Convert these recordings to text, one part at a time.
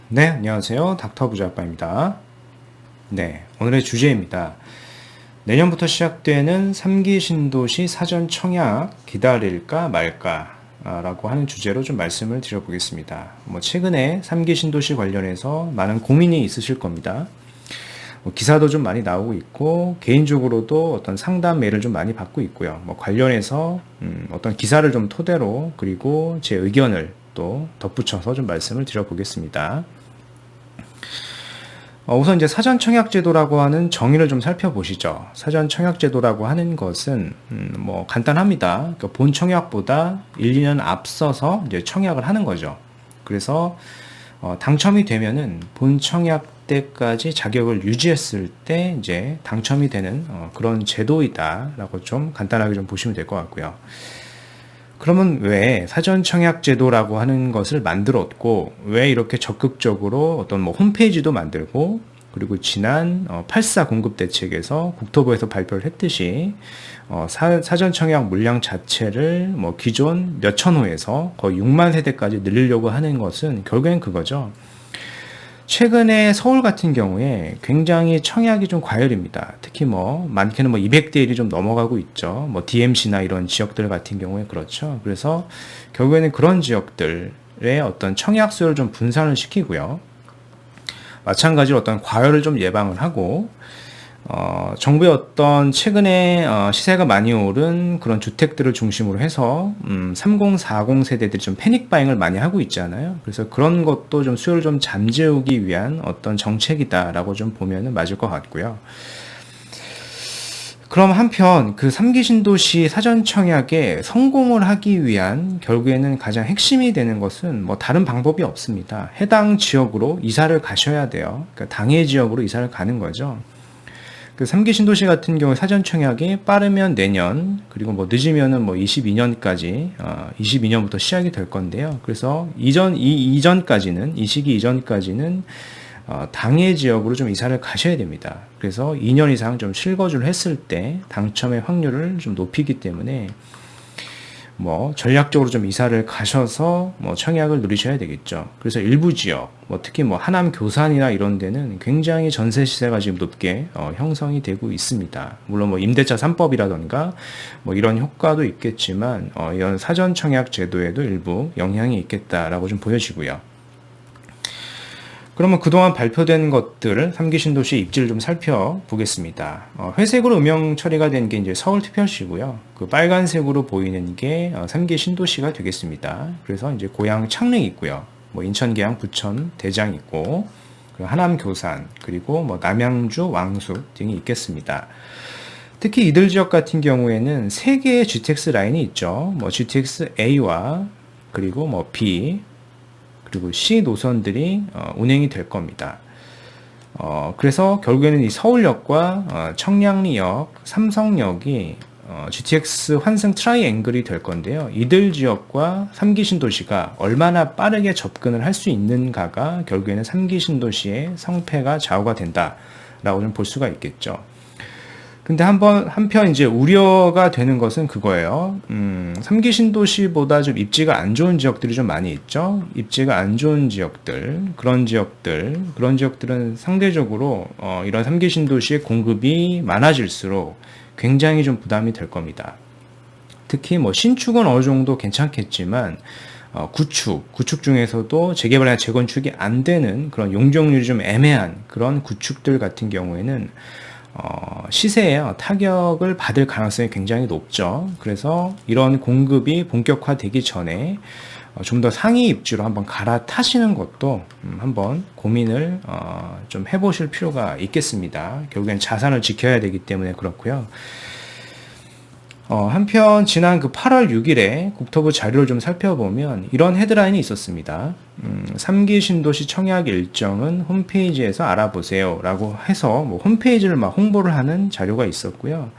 네, 안녕하세요. 닥터 부자아빠입니다. 네, 오늘의 주제입니다. 내년부터 시작되는 3기 신도시 사전 청약 기다릴까 말까 라고 하는 주제로 좀 말씀을 드려보겠습니다. 최근에 3기 신도시 관련해서 많은 고민이 있으실 겁니다. 기사도 좀 많이 나오고 있고 개인적으로도 어떤 상담 메일을 좀 많이 받고 있고요. 관련해서 어떤 기사를 좀 토대로 그리고 제 의견을 또 덧붙여서 좀 말씀을 드려보겠습니다. 우선 이제 사전 청약 제도라고 하는 정의를 좀 살펴보시죠. 사전 청약 제도라고 하는 것은 간단합니다. 그러니까 본 청약보다 1, 2년 앞서서 이제 청약을 하는 거죠. 그래서 당첨이 되면은 본 청약 때까지 자격을 유지했을 때 이제 당첨이 되는 그런 제도이다라고 좀 간단하게 좀 보시면 될 것 같고요. 그러면 왜 사전 청약 제도라고 하는 것을 만들었고 왜 이렇게 적극적으로 어떤 홈페이지도 만들고 그리고 지난 8.4 공급 대책에서 국토부에서 발표를 했듯이 사전 청약 물량 자체를 기존 몇천 호에서 거의 6만 세대까지 늘리려고 하는 것은 결국엔 그거죠. 최근에 서울 같은 경우에 굉장히 청약이 좀 과열입니다. 특히 많게는 200대 1이 좀 넘어가고 있죠. DMC나 이런 지역들 같은 경우에 그렇죠. 그래서 결국에는 그런 지역들의 어떤 청약 수요를 좀 분산을 시키고요. 마찬가지로 어떤 과열을 좀 예방을 하고 정부의 어떤 최근에 시세가 많이 오른 그런 주택들을 중심으로 해서 30, 40 세대들이 좀 패닉 바잉을 많이 하고 있잖아요. 그래서 그런 것도 좀 수요를 좀 잠재우기 위한 어떤 정책이다라고 좀 보면은 맞을 것 같고요. 그럼 한편 그 3기 신도시 사전 청약에 성공을 하기 위한 결국에는 가장 핵심이 되는 것은 다른 방법이 없습니다. 해당 지역으로 이사를 가셔야 돼요. 그러니까 당해 지역으로 이사를 가는 거죠. 그 3기 신도시 같은 경우에 사전 청약이 빠르면 내년 그리고 늦으면은 22년까지 22년부터 시작이 될 건데요. 그래서 이 이전까지는 이 시기 이전까지는 당해 지역으로 좀 이사를 가셔야 됩니다. 그래서 2년 이상 좀 실거주를 했을 때 당첨의 확률을 좀 높이기 때문에 전략적으로 좀 이사를 가셔서 청약을 누리셔야 되겠죠. 그래서 일부 지역, 특히 하남 교산이나 이런 데는 굉장히 전세 시세가 지금 높게 형성이 되고 있습니다. 물론 임대차 3법이라던가 이런 효과도 있겠지만 이런 사전 청약 제도에도 일부 영향이 있겠다라고 좀 보여지고요. 그러면 그동안 발표된 것들을 3기 신도시 입지를 좀 살펴보겠습니다. 회색으로 음영 처리가 된 게 이제 서울특별시고요. 그 빨간색으로 보이는 게 3기 신도시가 되겠습니다. 그래서 이제 고양 창릉 있고요. 인천 계양 부천 대장 있고 하남 교산 그리고 남양주 왕숙 등이 있겠습니다. 특히 이들 지역 같은 경우에는 3개의 GTX 라인이 있죠. GTX A와 그리고 B 그리고 C 노선들이 운행이 될 겁니다. 그래서 결국에는 이 서울역과 청량리역, 삼성역이 GTX 환승 트라이앵글이 될 건데요. 이들 지역과 3기 신도시가 얼마나 빠르게 접근을 할 수 있는가가 결국에는 3기 신도시의 성패가 좌우가 된다라고 좀 볼 수가 있겠죠. 근데 한편 이제 우려가 되는 것은 그거예요. 3기 신도시보다 좀 입지가 안 좋은 지역들이 좀 많이 있죠. 입지가 안 좋은 지역들, 그런 지역들은 상대적으로 이런 3기 신도시의 공급이 많아질수록 굉장히 좀 부담이 될 겁니다. 특히 신축은 어느 정도 괜찮겠지만 구축 중에서도 재개발이나 재건축이 안 되는 그런 용적률이 좀 애매한 그런 구축들 같은 경우에는 시세에 타격을 받을 가능성이 굉장히 높죠. 그래서 이런 공급이 본격화되기 전에 좀 더 상위 입지로 한번 갈아타시는 것도 한번 고민을 좀 해보실 필요가 있겠습니다. 결국엔 자산을 지켜야 되기 때문에 그렇고요. 한편 지난 그 8월 6일에 국토부 자료를 좀 살펴보면 이런 헤드라인이 있었습니다. 3기 신도시 청약 일정은 홈페이지에서 알아보세요 라고 해서 홈페이지를 막 홍보를 하는 자료가 있었고요.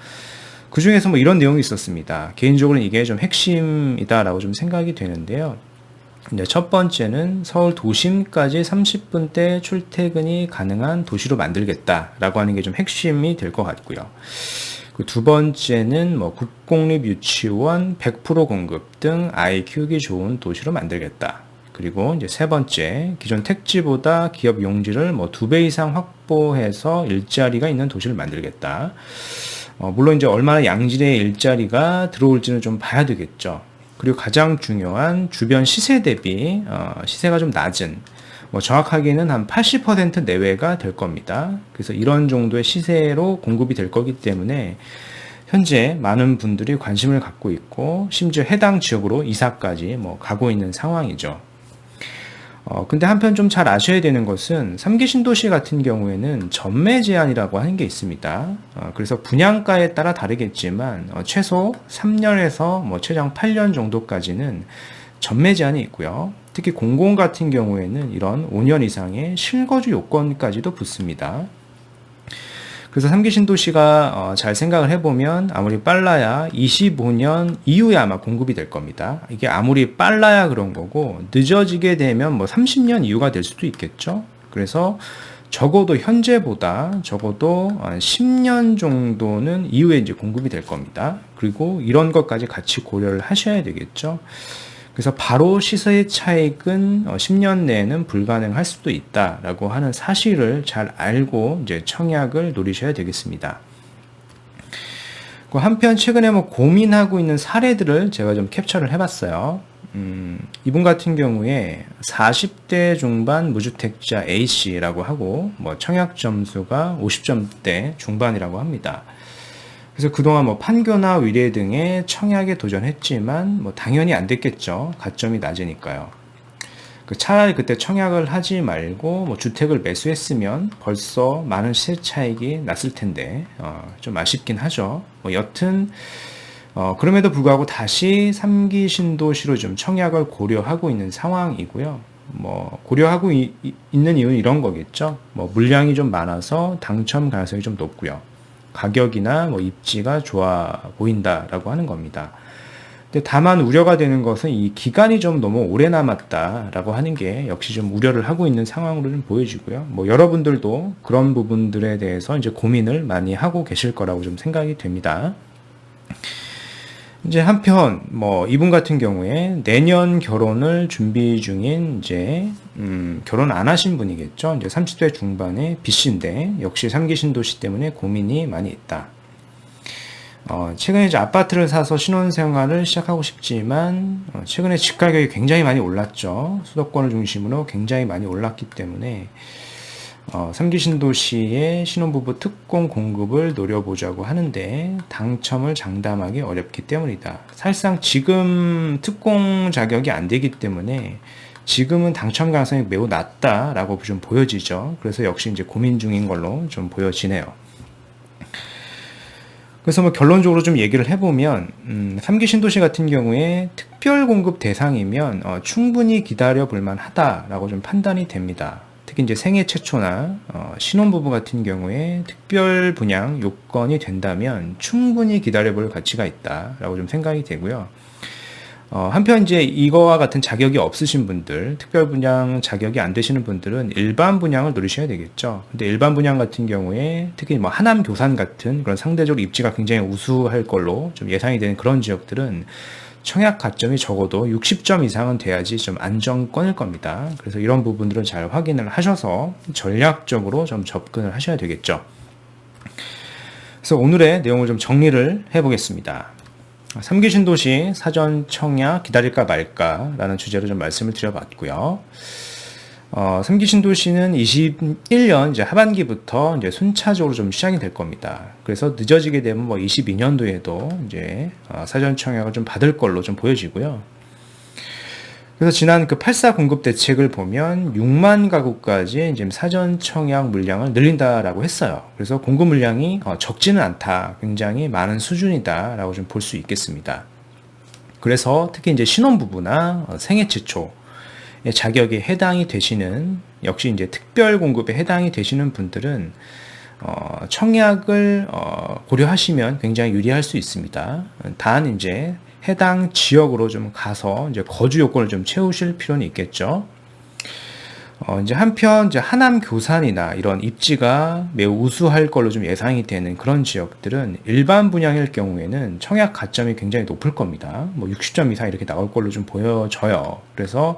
그 중에서 이런 내용이 있었습니다. 개인적으로는 이게 좀 핵심이다라고 좀 생각이 되는데요. 첫 번째는 서울 도심까지 30분대 출퇴근이 가능한 도시로 만들겠다라고 하는 게 좀 핵심이 될 것 같고요. 두 번째는 국공립 유치원 100% 공급 등 아이 키우기 좋은 도시로 만들겠다. 그리고 이제 세 번째, 기존 택지보다 기업 용지를 뭐 2배 이상 확보해서 일자리가 있는 도시를 만들겠다. 물론 이제 얼마나 양질의 일자리가 들어올지는 좀 봐야 되겠죠. 그리고 가장 중요한 주변 시세 대비 시세가 좀 낮은, 뭐 정확하게는 한 80% 내외가 될 겁니다. 그래서 이런 정도의 시세로 공급이 될 거기 때문에 현재 많은 분들이 관심을 갖고 있고 심지어 해당 지역으로 이사까지 뭐 가고 있는 상황이죠. 근데 한편 좀 잘 아셔야 되는 것은 3기 신도시 같은 경우에는 전매 제한이라고 하는 게 있습니다. 그래서 분양가에 따라 다르겠지만 최소 3년에서 뭐 최장 8년 정도까지는 전매 제한이 있고요. 특히 공공 같은 경우에는 이런 5년 이상의 실거주 요건까지도 붙습니다. 그래서 3기 신도시가 잘 생각을 해보면 아무리 빨라야 25년 이후에 아마 공급이 될 겁니다. 이게 아무리 빨라야 그런 거고 늦어지게 되면 뭐 30년 이후가 될 수도 있겠죠. 그래서 적어도 현재보다 적어도 10년 정도는 이후에 이제 공급이 될 겁니다. 그리고 이런 것까지 같이 고려를 하셔야 되겠죠. 그래서 바로 시세의 차익은 10년 내에는 불가능할 수도 있다라고 하는 사실을 잘 알고 이제 청약을 노리셔야 되겠습니다. 한편 최근에 뭐 고민하고 있는 사례들을 제가 좀 캡처를 해봤어요. 이분 같은 경우에 40대 중반 무주택자 A씨라고 하고 뭐 청약 점수가 50점대 중반이라고 합니다. 그래서 그동안 뭐 판교나 위례 등의 청약에 도전했지만 뭐 당연히 안 됐겠죠. 가점이 낮으니까요. 차라리 그때 청약을 하지 말고 뭐 주택을 매수했으면 벌써 많은 시세 차익이 났을 텐데 좀 아쉽긴 하죠. 뭐 여튼 그럼에도 불구하고 다시 3기 신도시로 좀 청약을 고려하고 있는 상황이고요. 뭐 고려하고 있는 이유는 이런 거겠죠. 뭐 물량이 좀 많아서 당첨 가능성이 좀 높고요. 가격이나 뭐 입지가 좋아 보인다라고 하는 겁니다. 근데 다만 우려가 되는 것은 이 기간이 좀 너무 오래 남았다라고 하는 게 역시 좀 우려를 하고 있는 상황으로 좀 보여지고요. 뭐 여러분들도 그런 부분들에 대해서 이제 고민을 많이 하고 계실 거라고 좀 생각이 됩니다. 이제 한편 뭐 이분 같은 경우에 내년 결혼을 준비 중인 이제 결혼 안 하신 분이겠죠. 이제 30대 중반의 B씨인데 역시 3기 신도시 때문에 고민이 많이 있다. 최근에 이제 아파트를 사서 신혼생활을 시작하고 싶지만 최근에 집 가격이 굉장히 많이 올랐죠. 수도권을 중심으로 굉장히 많이 올랐기 때문에 3기 신도시의 신혼부부 특공 공급을 노려보자고 하는데 당첨을 장담하기 어렵기 때문이다. 사실상 지금 특공 자격이 안 되기 때문에 지금은 당첨 가능성이 매우 낮다라고 좀 보여지죠. 그래서 역시 이제 고민 중인 걸로 좀 보여지네요. 그래서 뭐 결론적으로 좀 얘기를 해보면 3기 신도시 같은 경우에 특별 공급 대상이면 충분히 기다려 볼 만하다라고 좀 판단이 됩니다. 특히 이제 생애 최초나 신혼부부 같은 경우에 특별 분양 요건이 된다면 충분히 기다려볼 가치가 있다라고 좀 생각이 되고요. 한편 이제 이거와 같은 자격이 없으신 분들, 특별 분양 자격이 안 되시는 분들은 일반 분양을 노리셔야 되겠죠. 근데 일반 분양 같은 경우에 특히 뭐 하남 교산 같은 그런 상대적으로 입지가 굉장히 우수할 걸로 좀 예상이 되는 그런 지역들은 청약 가점이 적어도 60점 이상은 돼야지 좀 안정권일 겁니다. 그래서 이런 부분들을 잘 확인을 하셔서 전략적으로 좀 접근을 하셔야 되겠죠. 그래서 오늘의 내용을 좀 정리를 해보겠습니다. 3기 신도시 사전 청약 기다릴까 말까 라는 주제로 좀 말씀을 드려봤고요. 3기 신도시는 21년 이제 하반기부터 이제 순차적으로 좀 시작이 될 겁니다. 그래서 늦어지게 되면 뭐 22년도에도 이제 사전 청약을 좀 받을 걸로 좀 보여지고요. 그래서 지난 그 8.4 공급 대책을 보면 6만 가구까지 지금 사전 청약 물량을 늘린다라고 했어요. 그래서 공급 물량이 적지는 않다, 굉장히 많은 수준이다라고 좀 볼 수 있겠습니다. 그래서 특히 이제 신혼부부나 생애 최초 자격에 해당이 되시는 역시 이제 특별 공급에 해당이 되시는 분들은 청약을 고려하시면 굉장히 유리할 수 있습니다. 단 이제 해당 지역으로 좀 가서 이제 거주 요건을 좀 채우실 필요는 있겠죠. 이제 한편 이제 하남 교산이나 이런 입지가 매우 우수할 걸로 좀 예상이 되는 그런 지역들은 일반 분양일 경우에는 청약 가점이 굉장히 높을 겁니다. 뭐 60점 이상 이렇게 나올 걸로 좀 보여져요. 그래서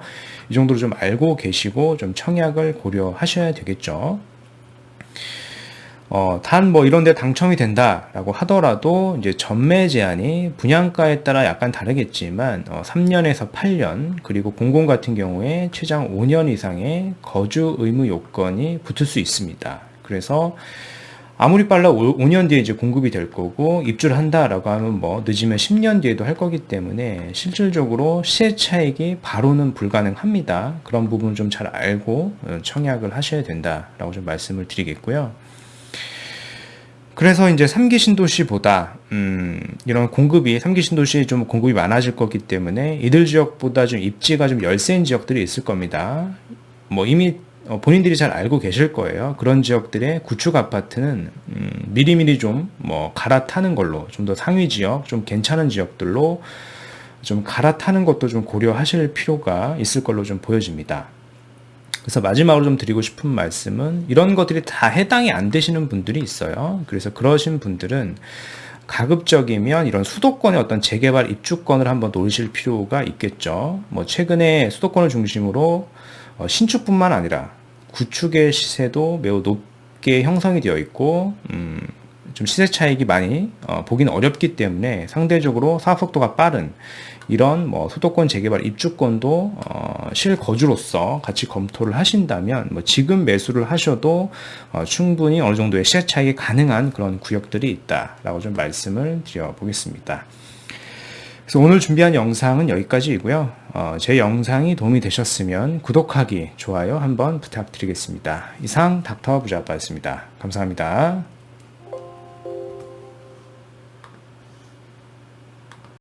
이 정도로 좀 알고 계시고 좀 청약을 고려하셔야 되겠죠. 단 뭐 이런 데 당첨이 된다라고 하더라도 이제 전매 제한이 분양가에 따라 약간 다르겠지만 3년에서 8년 그리고 공공 같은 경우에 최장 5년 이상의 거주 의무 요건이 붙을 수 있습니다. 그래서 아무리 빨라 5년 뒤에 이제 공급이 될 거고 입주를 한다라고 하면 뭐 늦으면 10년 뒤에도 할 거기 때문에 실질적으로 시세 차익이 바로는 불가능합니다. 그런 부분 좀 잘 알고 청약을 하셔야 된다라고 좀 말씀을 드리겠고요. 그래서 이제 3기 신도시보다 이런 공급이 3기 신도시에 좀 공급이 많아질 거기 때문에 이들 지역보다 좀 입지가 좀 열세인 지역들이 있을 겁니다. 뭐 이미 본인들이 잘 알고 계실 거예요. 그런 지역들의 구축 아파트는 미리미리 좀 뭐 갈아타는 걸로 좀 더 상위 지역, 좀 괜찮은 지역들로 좀 갈아타는 것도 좀 고려하실 필요가 있을 걸로 좀 보여집니다. 그래서 마지막으로 좀 드리고 싶은 말씀은 이런 것들이 다 해당이 안 되시는 분들이 있어요. 그래서 그러신 분들은 가급적이면 이런 수도권의 어떤 재개발 입주권을 한번 노리실 필요가 있겠죠. 뭐 최근에 수도권을 중심으로 신축뿐만 아니라 구축의 시세도 매우 높게 형성이 되어 있고 좀 시세 차익이 많이 보기는 어렵기 때문에 상대적으로 사업 속도가 빠른 이런 뭐 수도권 재개발 입주권도 실거주로서 같이 검토를 하신다면 뭐 지금 매수를 하셔도 충분히 어느 정도의 시세 차익이 가능한 그런 구역들이 있다라고 좀 말씀을 드려보겠습니다. 그래서 오늘 준비한 영상은 여기까지이고요. 제 영상이 도움이 되셨으면 구독하기, 좋아요 한번 부탁드리겠습니다. 이상 닥터 부자아빠였습니다. 감사합니다.